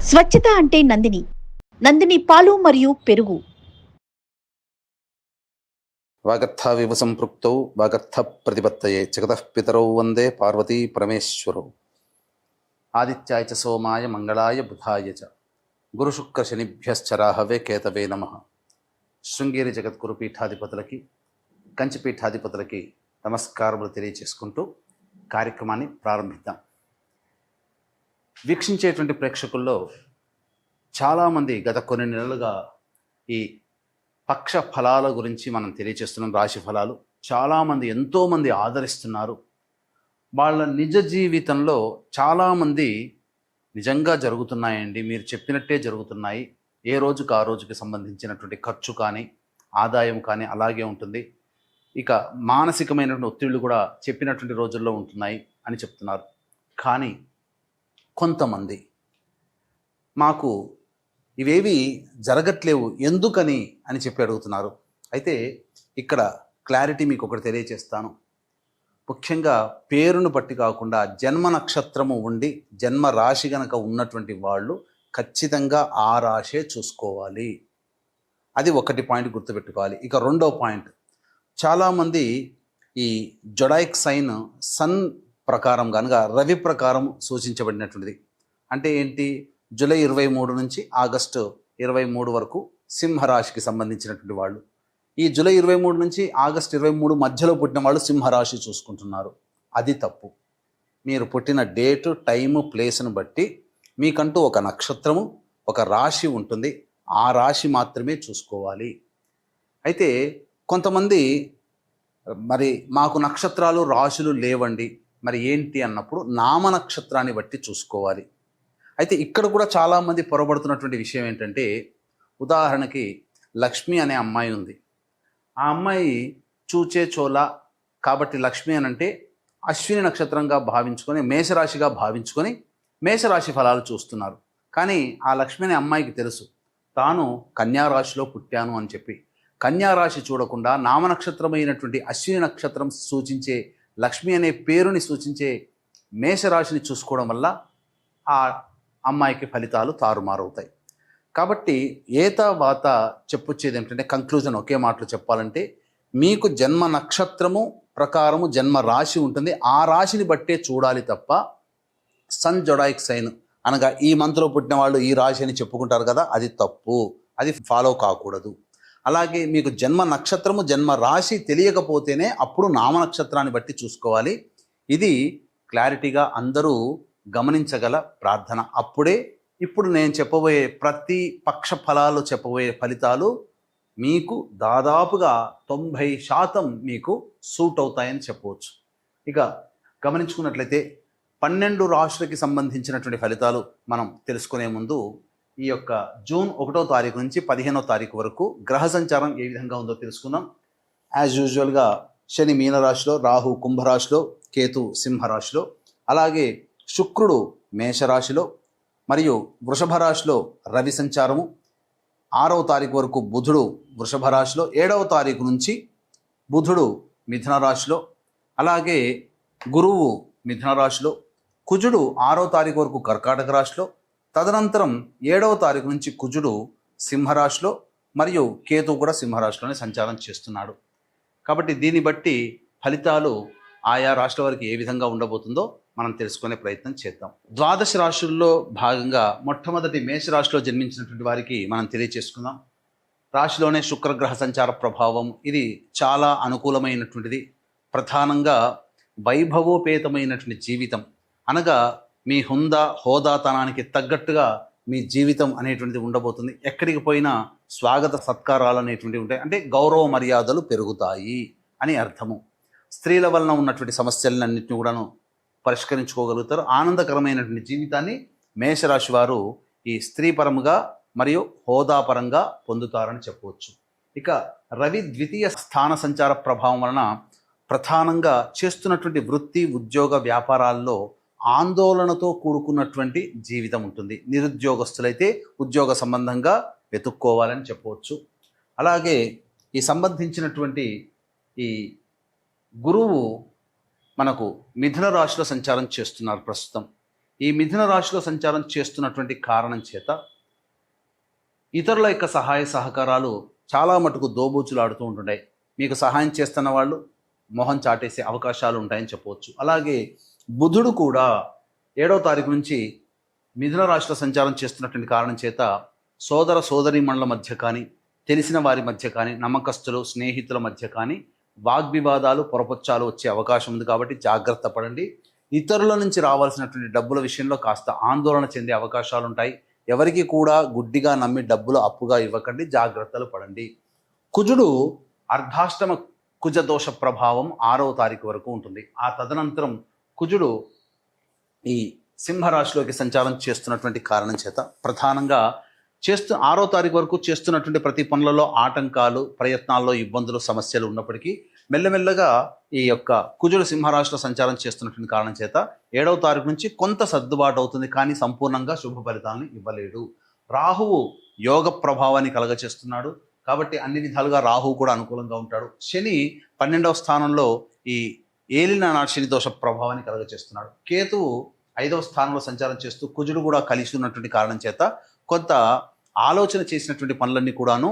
స్వచ్ఛత అంటే నందిని. నందిని పాలు మరియు పెరుగు. వాగర్థావివ సంపృక్తౌ వాగర్థ ప్రతిపత్తయే జగతః పితరౌ వందే పార్వతీ పరమేశ్వరౌ. ఆదిత్యాయ చ సోమాయ మంగళాయ బుధాయ చ గురుశుక్ర శనిభ్యశ్చరాహవే కేతవే నమః. శృంగేరి జగద్గురు పీఠాధిపతులకి, కంచి పీఠాధిపతులకి నమస్కారములు తెలియచేసుకుంటూ కార్యక్రమాన్ని ప్రారంభిద్దాం. వీక్షించేటువంటి ప్రేక్షకుల్లో చాలామంది గత కొన్ని నెలలుగా ఈ పక్ష ఫలాల గురించి మనం తెలియచేస్తున్నాం. రాశి ఫలాలు చాలామంది ఎంతోమంది ఆదరిస్తున్నారు. వాళ్ళ నిజ జీవితంలో చాలామంది నిజంగా జరుగుతున్నాయండి, మీరు చెప్పినట్టే జరుగుతున్నాయి, ఏ రోజుకు ఆ రోజుకి సంబంధించినటువంటి ఖర్చు కానీ ఆదాయం కానీ అలాగే ఉంటుంది, ఇక మానసికమైనటువంటి ఒత్తిళ్లు కూడా చెప్పినటువంటి రోజుల్లో ఉంటున్నాయి అని చెప్తున్నారు. కానీ కొంతమంది మాకు ఇవేవి జరగట్లేవు ఎందుకని అని చెప్పి అడుగుతున్నారు. అయితే ఇక్కడ క్లారిటీ మీకు ఒకటి తెలియచేస్తాను. ముఖ్యంగా పేరును బట్టి కాకుండా జన్మ నక్షత్రము ఉండి జన్మ రాశి గనక ఉన్నటువంటి వాళ్ళు ఖచ్చితంగా ఆ రాశే చూసుకోవాలి. అది ఒకటి పాయింట్ గుర్తుపెట్టుకోవాలి. ఇక రెండో పాయింట్, చాలామంది ఈ జొడాయిక్ సైన్ సన్ ప్రకారం కనుక రవి ప్రకారం సూచించబడినటువంటిది. అంటే ఏంటి, జూలై 23 నుంచి ఆగస్టు 23 వరకు సింహరాశికి సంబంధించినటువంటి వాళ్ళు. ఈ జూలై 23 నుంచి ఆగస్టు 23 మధ్యలో పుట్టిన వాళ్ళు సింహరాశి చూసుకుంటున్నారు. అది తప్పు. మీరు పుట్టిన డేటు, టైము, ప్లేస్ను బట్టి మీకంటూ ఒక నక్షత్రము, ఒక రాశి ఉంటుంది. ఆ రాశి మాత్రమే చూసుకోవాలి. అయితే కొంతమంది మరి మాకు నక్షత్రాలు రాశులు లేవండి, మరి ఏంటి అన్నప్పుడు నామ నక్షత్రాన్ని బట్టి చూసుకోవాలి. అయితే ఇక్కడ కూడా చాలామంది పొరబడుతున్నటువంటి విషయం ఏంటంటే, ఉదాహరణకి లక్ష్మి అనే అమ్మాయి ఉంది. ఆ అమ్మాయి చూచే చోళ కాబట్టి లక్ష్మి అని అంటే అశ్విని నక్షత్రంగా భావించుకొని మేషరాశిగా భావించుకొని మేషరాశి ఫలాలు చూస్తున్నారు. కానీ ఆ లక్ష్మి అనే అమ్మాయికి తెలుసు తాను కన్యారాశిలో పుట్టాను అని చెప్పి. కన్యారాశి చూడకుండా నామనక్షత్రమైనటువంటి అశ్విని నక్షత్రం సూచించే లక్ష్మి అనే పేరుని సూచించే మేషరాశిని చూసుకోవడం వల్ల ఆ అమ్మాయికి ఫలితాలు తారుమారవుతాయి. కాబట్టి ఏతావాత చెప్పొచ్చేది ఏంటంటే, కంక్లూజన్ ఒకే మాటలో చెప్పాలంటే, మీకు జన్మ నక్షత్రము ప్రకారము జన్మ రాశి ఉంటుంది. ఆ రాశిని బట్టే చూడాలి తప్ప సన్ జొడాయిక్ సైన్ అనగా ఈ మంత్లో పుట్టిన వాళ్ళు ఈ రాశి అని చెప్పుకుంటారు కదా, అది తప్పు. అది ఫాలో కాకూడదు. అలాగే మీకు జన్మ నక్షత్రము జన్మ రాశి తెలియకపోతేనే అప్పుడు నామ నక్షత్రాన్ని బట్టి చూసుకోవాలి. ఇది క్లారిటీగా అందరూ గమనించగల ప్రార్థన. అప్పుడే ఇప్పుడు నేను చెప్పబోయే ప్రతి పక్ష ఫలాలు చెప్పబోయే ఫలితాలు మీకు దాదాపుగా 90% మీకు సూట్ అవుతాయని చెప్పవచ్చు. ఇక గమనించుకున్నట్లయితే 12 రాశులకి సంబంధించినటువంటి ఫలితాలు మనం తెలుసుకునే ముందు ఈ యొక్క జూన్ 1వ తారీఖు నుంచి 15వ తారీఖు వరకు గ్రహ సంచారం ఏ విధంగా ఉందో తెలుసుకుందాం. యాజ్ యూజువల్గా శని మీనరాశిలో, రాహు కుంభరాశిలో, కేతు సింహరాశిలో, అలాగే శుక్రుడు మేషరాశిలో మరియు వృషభ రాశిలో రవి సంచారము, 6వ తారీఖు వరకు బుధుడు వృషభ రాశిలో, 7వ తారీఖు నుంచి బుధుడు మిథున రాశిలో, అలాగే గురువు మిథున రాశిలో, కుజుడు 6వ తారీఖు వరకు కర్కాటక రాశిలో, తదనంతరం 7వ తారీఖు నుంచి కుజుడు సింహరాశిలో మరియు కేతు కూడా సింహరాశిలోనే సంచారం చేస్తున్నాడు. కాబట్టి దీన్ని బట్టి ఫలితాలు ఆయా రాశుల వారికి ఏ విధంగా ఉండబోతుందో మనం తెలుసుకునే ప్రయత్నం చేద్దాం. ద్వాదశ రాశుల్లో భాగంగా మొట్టమొదటి మేషరాశిలో జన్మించినటువంటి వారికి మనం తెలియచేసుకుందాం. రాశిలోనే శుక్రగ్రహ సంచార ప్రభావం ఇది చాలా అనుకూలమైనటువంటిది. ప్రధానంగా వైభవోపేతమైనటువంటి జీవితం అనగా మీ హోదాతనానికి తగ్గట్టుగా మీ జీవితం అనేటువంటిది ఉండబోతుంది. ఎక్కడికి పోయినా స్వాగత సత్కారాలు అనేటువంటివి ఉంటాయి. అంటే గౌరవ మర్యాదలు పెరుగుతాయి అని అర్థము. స్త్రీల వలన ఉన్నటువంటి సమస్యలన్నింటినీ కూడాను పరిష్కరించుకోగలుగుతారు. ఆనందకరమైనటువంటి జీవితాన్ని మేషరాశి వారు ఈ స్త్రీపరముగా మరియు హోదాపరంగా పొందుతారని చెప్పవచ్చు. ఇక రవి ద్వితీయ స్థాన సంచార ప్రభావం వలన ప్రధానంగా చేస్తున్నటువంటి వృత్తి, ఉద్యోగ, వ్యాపారాల్లో ఆందోళనతో కూడుకున్నటువంటి జీవితం ఉంటుంది. నిరుద్యోగస్తులైతే ఉద్యోగ సంబంధంగా వెతుక్కోవాలని చెప్పవచ్చు. అలాగే ఈ సంబంధించినటువంటి ఈ గురువు మనకు మిథున రాశిలో సంచారం చేస్తున్నారు ప్రస్తుతం. ఈ మిథున రాశిలో సంచారం చేస్తున్నటువంటి కారణం చేత ఇతరుల యొక్క సహాయ సహకారాలు చాలా మటుకు దోబూచులాడుతూ ఉంటుంటాయి. మీకు సహాయం చేస్తున్న వాళ్ళు మొహం చాటేసే అవకాశాలు ఉంటాయని చెప్పవచ్చు. అలాగే బుధుడు కూడా 7వ తారీఖు నుంచి మిథున రాశిలో సంచారం చేస్తున్నటువంటి కారణం చేత సోదర సోదరీమణుల మధ్య కానీ, తెలిసిన వారి మధ్య కానీ, నమ్మకస్తులు స్నేహితుల మధ్య కానీ వాగ్వివాదాలు పొరపొచ్చాలు వచ్చే అవకాశం ఉంది. కాబట్టి జాగ్రత్త పడండి. ఇతరుల నుంచి రావాల్సినటువంటి డబ్బుల విషయంలో కాస్త ఆందోళన చెందే అవకాశాలు ఉంటాయి. ఎవరికి కూడా గుడ్డిగా నమ్మి డబ్బులు అప్పుగా ఇవ్వకండి, జాగ్రత్తలు పడండి. కుజుడు అర్ధాష్టమ కుజదోష ప్రభావం 6వ తారీఖు వరకు ఉంటుంది. ఆ తదనంతరం కుజుడు ఈ సింహరాశిలోకి సంచారం చేస్తున్నటువంటి కారణం చేత ప్రధానంగా 6వ తారీఖు వరకు చేస్తున్నటువంటి ప్రతి పనులలో ఆటంకాలు, ప్రయత్నాల్లో ఇబ్బందులు, సమస్యలు ఉన్నప్పటికీ మెల్లమెల్లగా ఈ యొక్క కుజుడు సింహరాశిలో సంచారం చేస్తున్నటువంటి కారణం చేత 7వ తారీఖు నుంచి కొంత సర్దుబాటు అవుతుంది, కానీ సంపూర్ణంగా శుభ ఫలితాలను ఇవ్వలేడు. రాహువు యోగ ప్రభావాన్ని కలగచేస్తున్నాడు కాబట్టి అన్ని విధాలుగా రాహువు కూడా అనుకూలంగా ఉంటాడు. శని 12వ స్థానంలో ఈ ఏలిన శని దోష ప్రభావాన్ని కలగచేస్తున్నాడు. కేతువు 5వ స్థానంలో సంచారం చేస్తూ కుజుడు కూడా కలిసి ఉన్నటువంటి కారణం చేత కొంత ఆలోచన చేసినటువంటి పనులన్నీ కూడాను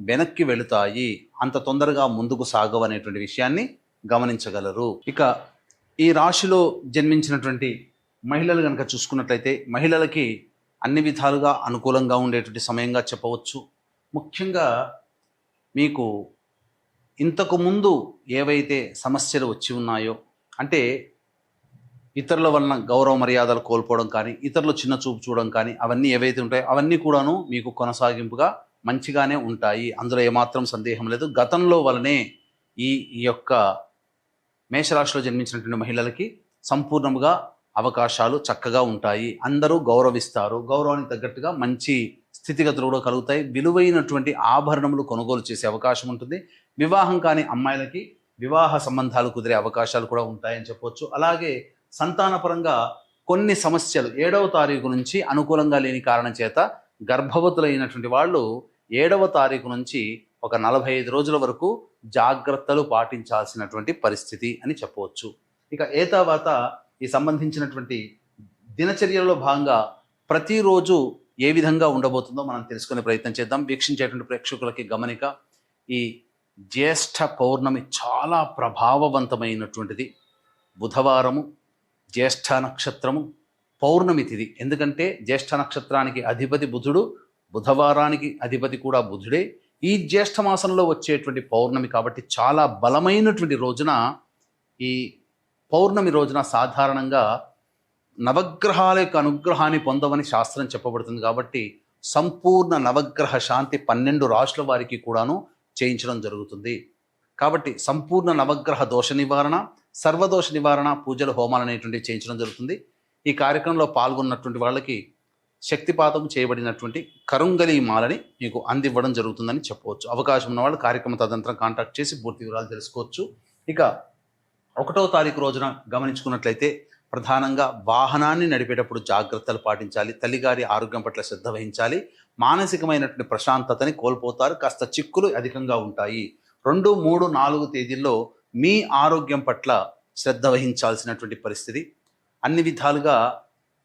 వెనక్కి వెళుతాయి, అంత తొందరగా ముందుకు సాగవు అనేటువంటి విషయాన్ని గమనించగలరు. ఇక ఈ రాశిలో జన్మించినటువంటి మహిళలు కనుక చూసుకున్నట్లయితే మహిళలకి అన్ని విధాలుగా అనుకూలంగా ఉండేటువంటి సమయంగా చెప్పవచ్చు. ముఖ్యంగా మీకు ఇంతకు ముందు ఏవైతే సమస్యలు వచ్చి ఉన్నాయో, అంటే ఇతరుల వలన గౌరవ మర్యాదలు కోల్పోవడం కానీ, ఇతరులు చిన్న చూపు చూడడం కానీ, అవన్నీ ఏవైతే ఉంటాయో అవన్నీ కూడాను మీకు కొనసాగింపుగా మంచిగానే ఉంటాయి. అందులో ఏమాత్రం సందేహం లేదు. గతంలో వలనే ఈ యొక్క మేషరాశిలో జన్మించినటువంటి మహిళలకి సంపూర్ణంగా అవకాశాలు చక్కగా ఉంటాయి. అందరూ గౌరవిస్తారు. గౌరవానికి తగ్గట్టుగా మంచి స్థితిగతులు కూడా కలుగుతాయి. విలువైనటువంటి ఆభరణములు కొనుగోలు చేసే అవకాశం ఉంటుంది. వివాహం కాని అమ్మాయిలకి వివాహ సంబంధాలు కుదిరే అవకాశాలు కూడా ఉంటాయని చెప్పవచ్చు. అలాగే సంతానపరంగా కొన్ని సమస్యలు 7వ తారీఖు నుంచి అనుకూలంగా లేని కారణం చేత గర్భవతులైనటువంటి వాళ్ళు 7వ తారీఖు నుంచి ఒక 45 రోజుల వరకు జాగ్రత్తలు పాటించాల్సినటువంటి పరిస్థితి అని చెప్పవచ్చు. ఇక తర్వాత ఈ సంబంధించినటువంటి దినచర్యలో భాగంగా ప్రతిరోజు ఏ విధంగా ఉండబోతుందో మనం తెలుసుకునే ప్రయత్నం చేద్దాం. వీక్షించేటువంటి ప్రేక్షకులకి గమనిక, ఈ జ్యేష్ఠ పౌర్ణమి చాలా ప్రభావవంతమైనటువంటిది. బుధవారము జ్యేష్ఠ నక్షత్రము పౌర్ణమి తిథి. ఎందుకంటే జ్యేష్ఠ నక్షత్రానికి అధిపతి బుధుడు, బుధవారానికి అధిపతి కూడా బుధుడే. ఈ జ్యేష్ఠ మాసంలో వచ్చేటువంటి పౌర్ణమి కాబట్టి చాలా బలమైనటువంటి రోజున, ఈ పౌర్ణమి రోజున సాధారణంగా నవగ్రహాల యొక్క అనుగ్రహాన్ని పొందవని శాస్త్రం చెప్పబడుతుంది. కాబట్టి సంపూర్ణ నవగ్రహ శాంతి 12 రాశుల వారికి కూడాను చేయించడం జరుగుతుంది. కాబట్టి సంపూర్ణ నవగ్రహ దోష నివారణ, సర్వదోష నివారణ పూజలు, హోమాలు అనేటువంటివి చేయించడం జరుగుతుంది. ఈ కార్యక్రమంలో పాల్గొన్నటువంటి వాళ్ళకి శక్తిపాతం చేయబడినటువంటి కరుంగలి మాలని మీకు అందివ్వడం జరుగుతుందని చెప్పవచ్చు. అవకాశం ఉన్న వాళ్ళు కార్యక్రమ తదనంతరం కాంటాక్ట్ చేసి పూర్తి వివరాలు తెలుసుకోవచ్చు. ఇక 1వ తారీఖు రోజున గమనించుకున్నట్లయితే ప్రధానంగా వాహనాన్ని నడిపేటప్పుడు జాగ్రత్తలు పాటించాలి. తల్లిగారి ఆరోగ్యం పట్ల శ్రద్ధ వహించాలి. మానసికమైనటువంటి ప్రశాంతతని కోల్పోతారు. కాస్త చిక్కులు అధికంగా ఉంటాయి. 2, 3, 4 తేదీల్లో మీ ఆరోగ్యం పట్ల శ్రద్ధ వహించాల్సినటువంటి పరిస్థితి. అన్ని విధాలుగా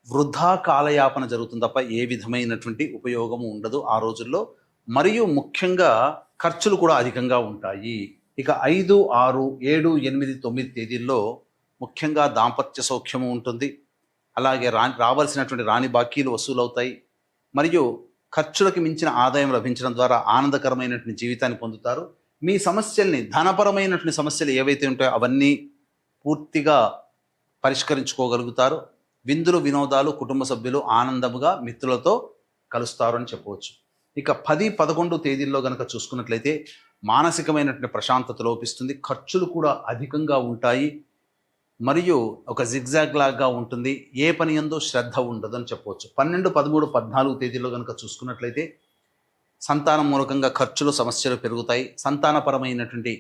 వృధా కాలయాపన జరుగుతుంది తప్ప ఏ విధమైనటువంటి ఉపయోగము ఉండదు ఆ రోజుల్లో. మరియు ముఖ్యంగా ఖర్చులు కూడా అధికంగా ఉంటాయి. ఇక 5, 6, 7, 8, 9 తేదీల్లో ముఖ్యంగా దాంపత్య సౌఖ్యము ఉంటుంది. అలాగే రావాల్సినటువంటి రాని బాకీలు వసూలవుతాయి. మరియు ఖర్చులకు మించిన ఆదాయం లభించడం ద్వారా ఆనందకరమైనటువంటి జీవితాన్ని పొందుతారు. మీ సమస్యల్ని, ధనపరమైనటువంటి సమస్యలు ఏవైతే ఉంటాయో అవన్నీ పూర్తిగా పరిష్కరించుకోగలుగుతారు. విందులు, వినోదాలు, కుటుంబ సభ్యులు ఆనందముగా మిత్రులతో కలుస్తారు అని చెప్పవచ్చు. ఇక 10, 11 తేదీల్లో కనుక చూసుకున్నట్లయితే మానసికమైనటువంటి ప్రశాంతత లోపిస్తుంది. ఖర్చులు కూడా అధికంగా ఉంటాయి. మరియు ఒక జిగ్జాగ్ లాగా ఉంటుంది. ఏ పని యందు శ్రద్ధ ఉండదు అని చెప్పవచ్చు. 12, 13, 14 తేదీల్లో కనుక చూసుకున్నట్లయితే సంతానం మూలకంగా ఖర్చులు, సమస్యలు పెరుగుతాయి. సంతానపరమైనటువంటి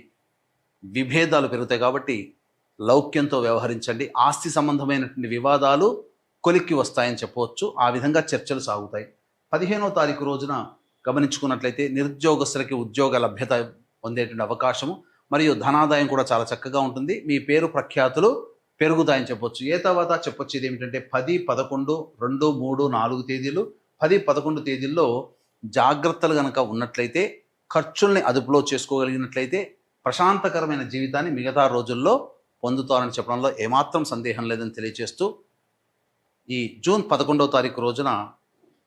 విభేదాలు పెరుగుతాయి. కాబట్టి లౌక్యంతో వ్యవహరించండి. ఆస్తి సంబంధమైనటువంటి వివాదాలు కొలిక్కి వస్తాయని చెప్పవచ్చు. ఆ విధంగా చర్చలు సాగుతాయి. 15వ తారీఖు రోజున గమనించుకున్నట్లయితే నిరుద్యోగస్తులకి ఉద్యోగ లభ్యత పొందేటువంటి అవకాశము మరియు ధనాదాయం కూడా చాలా చక్కగా ఉంటుంది. మీ పేరు ప్రఖ్యాతులు పెరుగుతాయని చెప్పొచ్చు. ఏ తర్వాత చెప్పొచ్చు ఇది ఏమిటంటే 10, 11, 2, 3, 4 తేదీలు 10, 11 తేదీల్లో జాగ్రత్తలు కనుక ఉన్నట్లయితే, ఖర్చుల్ని అదుపులో చేసుకోగలిగినట్లయితే ప్రశాంతకరమైన జీవితాన్ని మిగతా రోజుల్లో పొందుతారని చెప్పడంలో ఏమాత్రం సందేహం లేదని తెలియజేస్తూ, ఈ జూన్ 11వ తారీఖు రోజున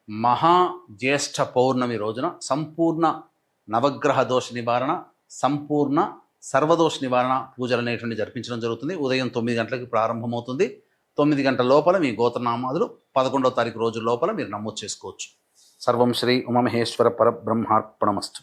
మహా జ్యేష్ఠ పౌర్ణమి రోజున సంపూర్ణ నవగ్రహ దోష నివారణ, సంపూర్ణ సర్వదోష నివారణ పూజలు అనేటువంటి జరిపించడం జరుగుతుంది. ఉదయం 9 గంటలకు ప్రారంభమవుతుంది. 9 గంటల లోపల మీ గోత్రనామాదులు 11వ తారీఖు రోజు లోపల మీరు నమోదు చేసుకోవచ్చు. సర్వం శ్రీ ఉమామహేశ్వర పరబ్రహ్మార్పణమస్తు.